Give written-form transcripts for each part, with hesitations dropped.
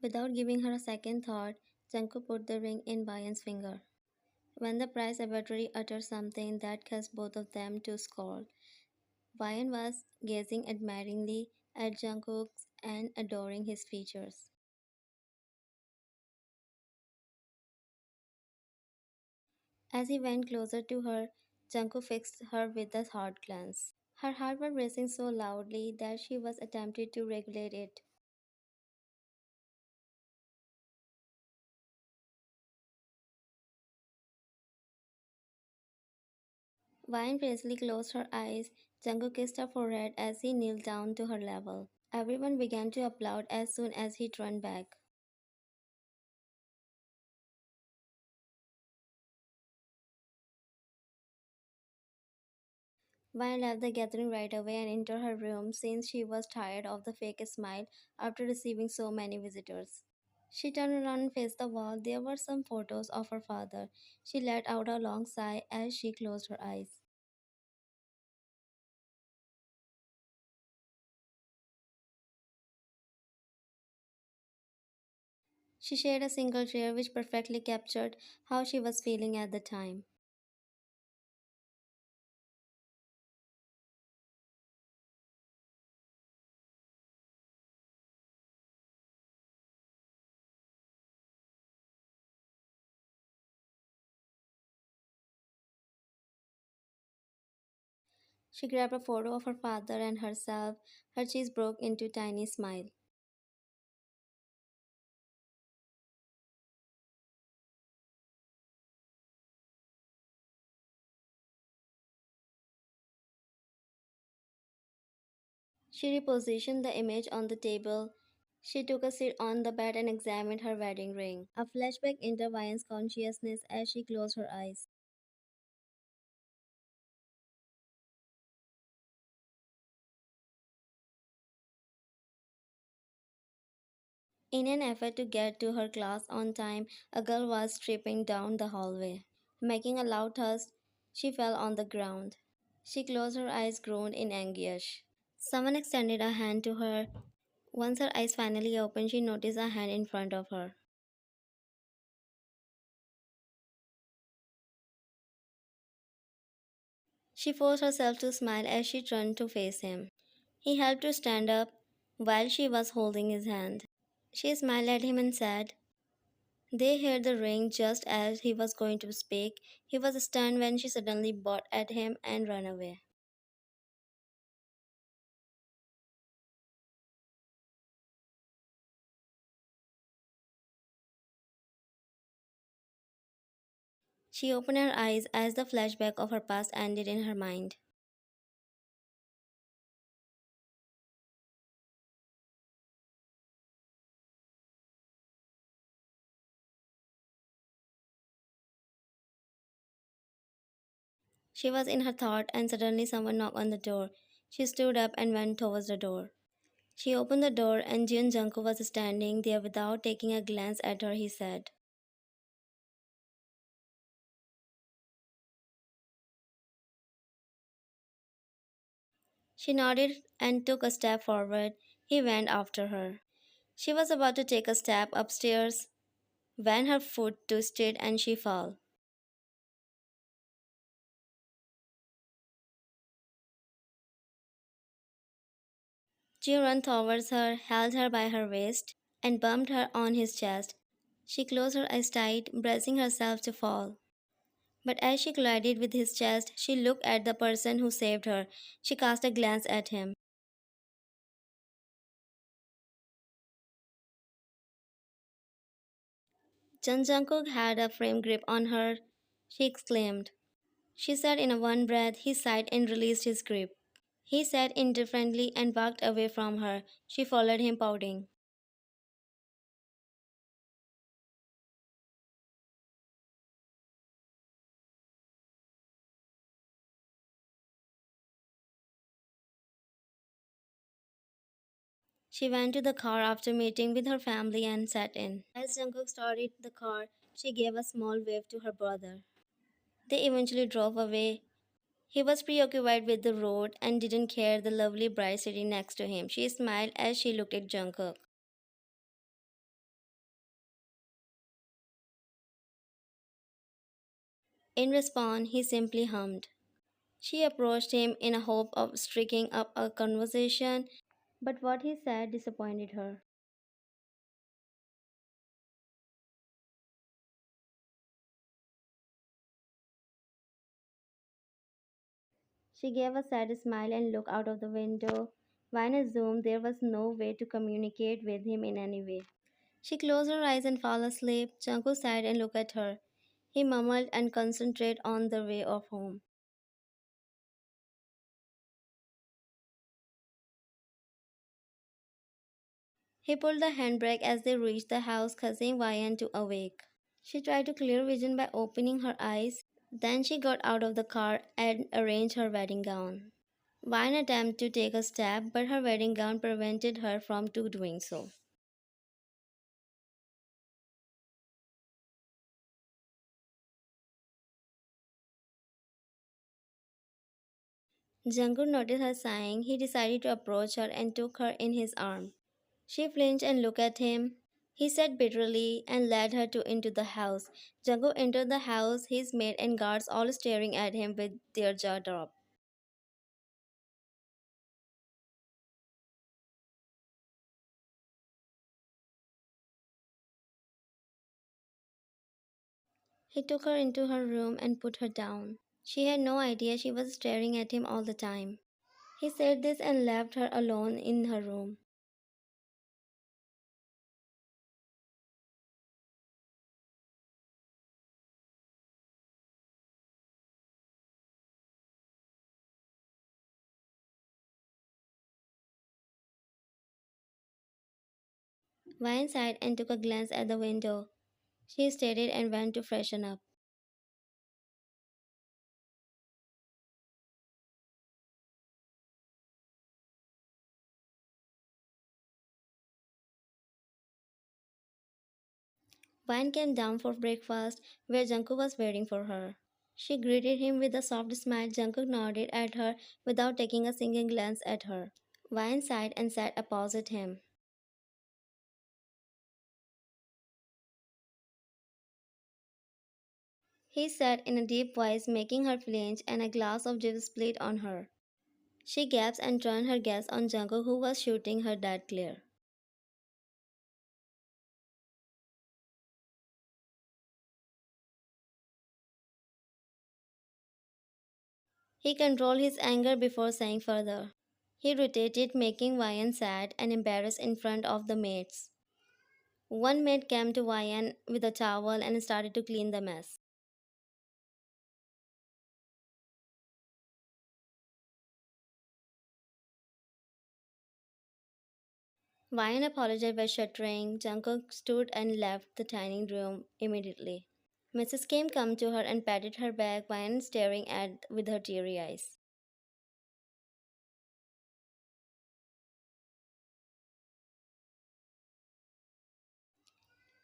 Without giving her a second thought, Jungkook put the ring in Bayan's finger. When the prize auditory uttered something that caused both of them to scold, Bayan was gazing admiringly at Jungkook and adoring his features. As he went closer to her, Jungkook fixed her with a hard glance. Her heart was racing so loudly that she was attempting to regulate it. Vine fiercely closed her eyes. Jungkook kissed her forehead as he kneeled down to her level. Everyone began to applaud as soon as he turned back. Vine left the gathering right away and entered her room since she was tired of the fake smile after receiving so many visitors. She turned around and faced the wall. There were some photos of her father. She let out a long sigh as she closed her eyes. She shared a single tear which perfectly captured how she was feeling at the time. She grabbed a photo of her father and herself. Her cheeks broke into a tiny smile. She repositioned the image on the table. She took a seat on the bed and examined her wedding ring. A flashback entered Vian's consciousness as she closed her eyes. In an effort to get to her class on time, a girl was tripping down the hallway. Making a loud thud, she fell on the ground. She closed her eyes, groaned in anguish. Someone extended a hand to her. Once her eyes finally opened, she noticed a hand in front of her. She forced herself to smile as she turned to face him. He helped her stand up while she was holding his hand. She smiled at him and said, They heard the ring just as he was going to speak. He was stunned when she suddenly bought at him and ran away. She opened her eyes as the flashback of her past ended in her mind. She was in her thought and suddenly someone knocked on the door. She stood up and went towards the door. She opened the door and Jin Jungkook was standing there without taking a glance at her. He said, She nodded and took a step forward. He went after her. She was about to take a step upstairs when her foot twisted and she fell. Jin ran towards her, held her by her waist, and bumped her on his chest. She closed her eyes tight, bracing herself to fall. But as she collided with his chest, she looked at the person who saved her. She cast a glance at him. Jun Jungkook had a firm grip on her. She exclaimed. She said in a one breath. He sighed and released his grip. He said indifferently and walked away from her. She followed him, pouting. She went to the car after meeting with her family and sat in. As Jungkook started the car, she gave a small wave to her brother. They eventually drove away. He was preoccupied with the road and didn't care the lovely bride sitting next to him. She smiled as she looked at Jungkook. In response, he simply hummed. She approached him in a hope of striking up a conversation, but what he said disappointed her. She gave a sad smile and looked out of the window. Vine assumed there was no way to communicate with him in any way. She closed her eyes and fell asleep. Jungkook sat and looked at her. He mumbled and concentrated on the way of home. He pulled the handbrake as they reached the house, causing Vian to awake. She tried to clear vision by opening her eyes. Then she got out of the car and arranged her wedding gown. Vian attempted to take a step, but her wedding gown prevented her from doing so. Jungkook noticed her sighing. He decided to approach her and took her in his arms. She flinched and looked at him. He said bitterly and led her into the house. Jungkook entered the house, his maid and guards all staring at him with their jaw dropped. He took her into her room and put her down. She had no idea she was staring at him all the time. He said this and left her alone in her room. Vine sighed and took a glance at the window. She stared and went to freshen up. Vine came down for breakfast, where Jungkook was waiting for her. She greeted him with a soft smile. Jungkook nodded at her without taking a single glance at her. Vine sighed and sat opposite him. He said in a deep voice, making her flinch, and a glass of juice split on her. She gasped and turned her gaze on Jungkook, who was shooting her dead glare. He controlled his anger before saying further. He retreated, making Vian sad and embarrassed in front of the maids. One maid came to Vian with a towel and started to clean the mess. Vian apologized by shuddering. Jungkook stood and left the dining room immediately. Mrs. Kim came to her and patted her back, Vian staring at with her teary eyes.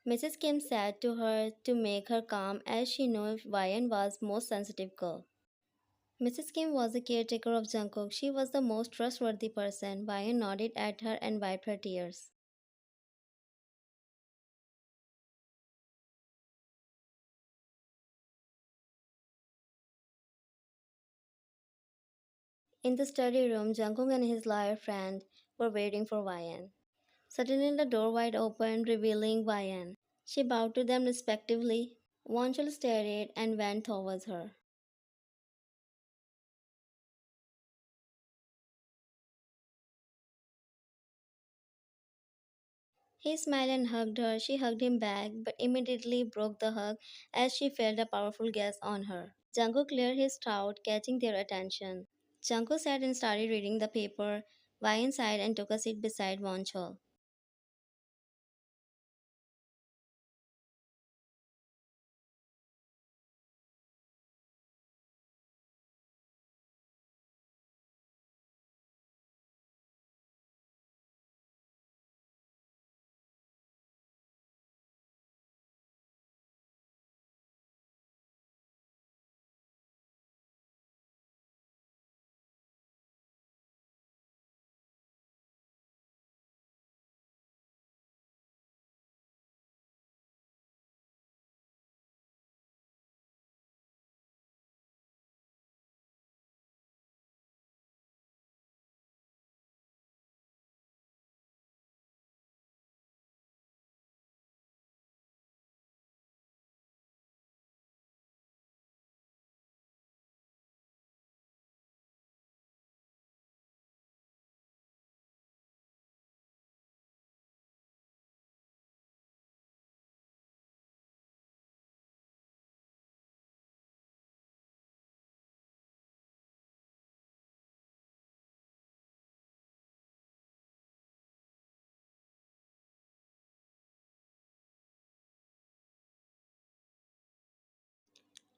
Mrs. Kim said to her to make her calm as she knew Vian was most sensitive girl. Mrs. Kim was the caretaker of Jungkook. She was the most trustworthy person. Vian nodded at her and wiped her tears. In the study room, Jungkook and his lawyer friend were waiting for Vian. Suddenly the door wide opened, revealing Vian. She bowed to them respectively. Wonchul stared and went towards her. He smiled and hugged her. She hugged him back, but immediately broke the hug as she felt a powerful gaze on her. Jungkook cleared his throat, catching their attention. Jungkook sat and started reading the paper. Vian sighed and took a seat beside Wonchul.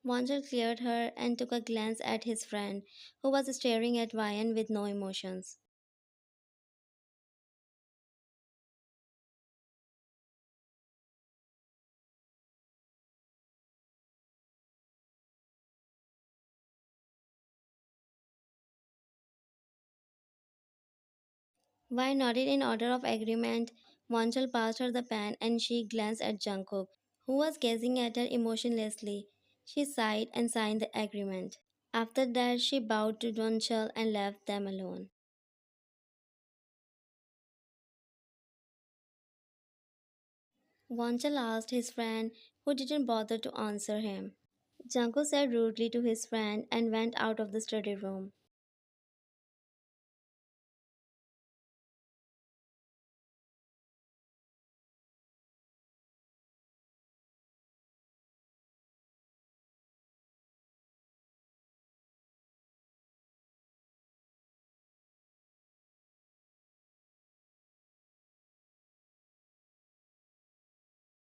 Wonjul cleared her and took a glance at his friend, who was staring at Vian with no emotions. Vi nodded in order of agreement. Wonjul passed her the pen and she glanced at Jungkook, who was gazing at her emotionlessly. She sighed and signed the agreement. After that, she bowed to Wonjul and left them alone. Wonjul asked his friend, who didn't bother to answer him. Jungkook said rudely to his friend and went out of the study room.